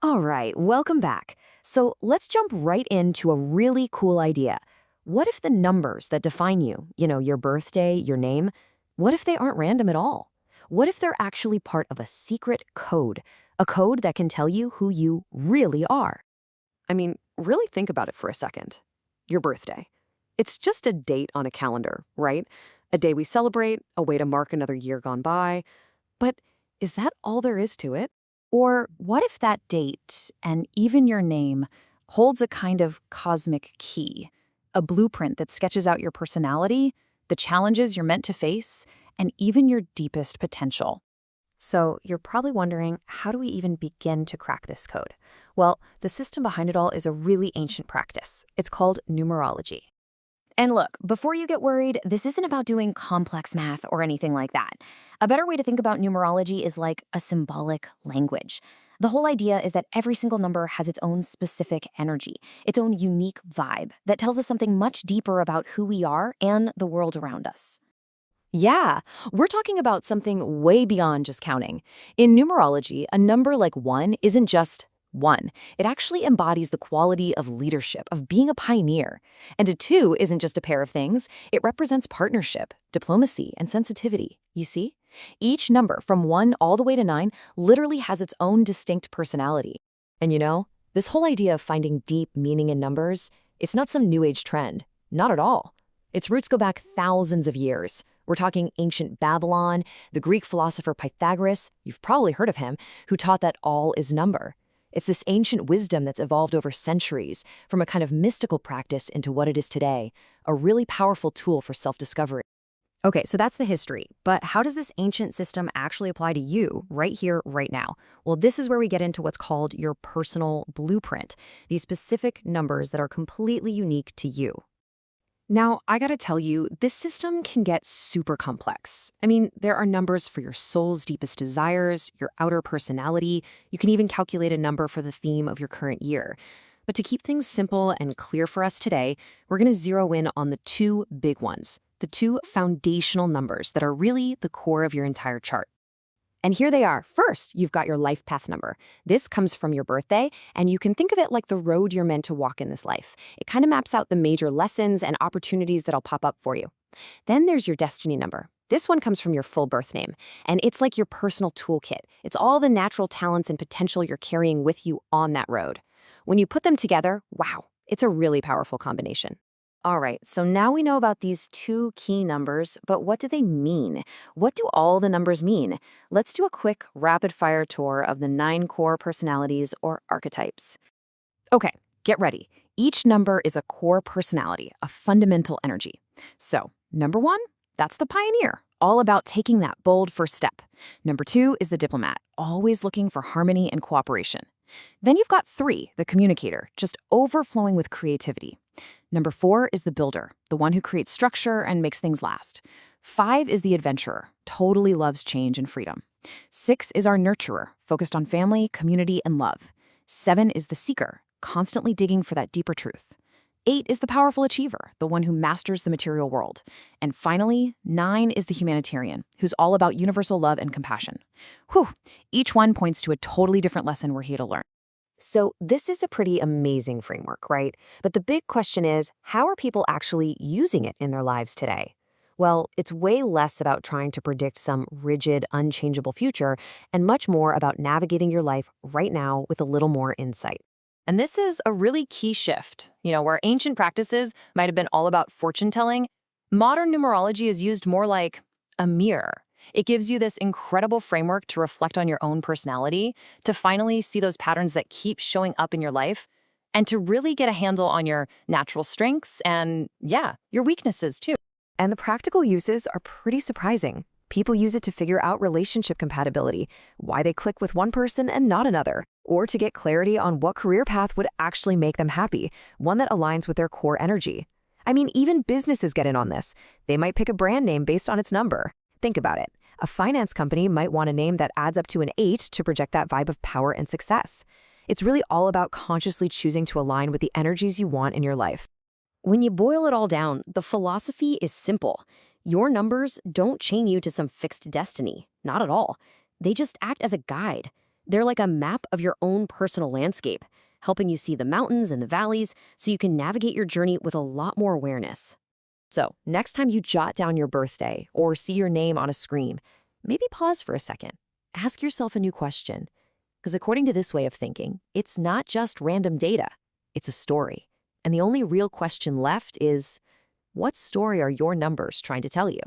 All right, welcome back. So let's jump right into a really cool idea. What if the numbers that define you, your birthday, your name, what if they aren't random at all? What if they're actually part of a secret code, a code that can tell you who you really are? I mean, really think about it for a second. Your birthday. It's just a date on a calendar, right? A day we celebrate, a way to mark another year gone by. But is that all there is to it? Or what if that date, and even your name, holds a kind of cosmic key, a blueprint that sketches out your personality, the challenges you're meant to face, and even your deepest potential? So you're probably wondering, how do we even begin to crack this code? Well, the system behind it all is a really ancient practice. It's called numerology. And look, before you get worried, this isn't about doing complex math or anything like that. A better way to think about numerology is like a symbolic language. The whole idea is that every single number has its own specific energy, its own unique vibe that tells us something much deeper about who we are and the world around us. Yeah, we're talking about something way beyond just counting. In numerology, a number like 1 isn't just 1. It actually embodies the quality of leadership, of being a pioneer. And a 2 isn't just a pair of things. It represents partnership, diplomacy, and sensitivity. You see? Each number, from 1 all the way to 9, literally has its own distinct personality. And this whole idea of finding deep meaning in numbers, it's not some new age trend. Not at all. Its roots go back thousands of years. We're talking ancient Babylon, the Greek philosopher Pythagorean, you've probably heard of him, who taught that all is number. It's this ancient wisdom that's evolved over centuries from a kind of mystical practice into what it is today, a really powerful tool for self-discovery. Okay, so that's the history. But how does this ancient system actually apply to you right here, right now? Well, this is where we get into what's called your personal blueprint, these specific numbers that are completely unique to you. Now, I gotta tell you, this system can get super complex. I mean, there are numbers for your soul's deepest desires, your outer personality. You can even calculate a number for the theme of your current year. But to keep things simple and clear for us today, we're gonna zero in on the 2 big ones, the 2 foundational numbers that are really the core of your entire chart. And here they are. First, you've got your life path number. This comes from your birthday, and you can think of it like the road you're meant to walk in this life. It kind of maps out the major lessons and opportunities that'll pop up for you. Then there's your destiny number. This one comes from your full birth name, and it's like your personal toolkit. It's all the natural talents and potential you're carrying with you on that road. When you put them together, wow, it's a really powerful combination. All right, so now we know about these 2 key numbers, but what do they mean? What do all the numbers mean? Let's do a quick rapid-fire tour of the 9 core personalities or archetypes. Okay, get ready. Each number is a core personality, a fundamental energy. So, number 1, that's the pioneer, all about taking that bold first step. Number 2 is the diplomat, always looking for harmony and cooperation. Then you've got 3, the communicator, just overflowing with creativity. Number 4 is the builder, the one who creates structure and makes things last. 5 is the adventurer, totally loves change and freedom. 6 is our nurturer, focused on family, community, and love. 7 is the seeker, constantly digging for that deeper truth. 8 is the powerful achiever, the one who masters the material world. And finally, 9 is the humanitarian, who's all about universal love and compassion. Whew, each one points to a totally different lesson we're here to learn. So this is a pretty amazing framework, right? But the big question is, how are people actually using it in their lives today? Well, it's way less about trying to predict some rigid, unchangeable future, and much more about navigating your life right now with a little more insight. And this is a really key shift. Where ancient practices might have been all about fortune telling, modern numerology is used more like a mirror. It gives you this incredible framework to reflect on your own personality, to finally see those patterns that keep showing up in your life, and to really get a handle on your natural strengths and, your weaknesses too. And the practical uses are pretty surprising. People use it to figure out relationship compatibility, why they click with one person and not another, or to get clarity on what career path would actually make them happy, one that aligns with their core energy. I mean, even businesses get in on this. They might pick a brand name based on its number. Think about it. A finance company might want a name that adds up to an 8 to project that vibe of power and success. It's really all about consciously choosing to align with the energies you want in your life. When you boil it all down, the philosophy is simple. Your numbers don't chain you to some fixed destiny. Not at all. They just act as a guide. They're like a map of your own personal landscape, helping you see the mountains and the valleys so you can navigate your journey with a lot more awareness. So, next time you jot down your birthday or see your name on a screen, maybe pause for a second. Ask yourself a new question. Because according to this way of thinking, it's not just random data, it's a story. And the only real question left is, what story are your numbers trying to tell you?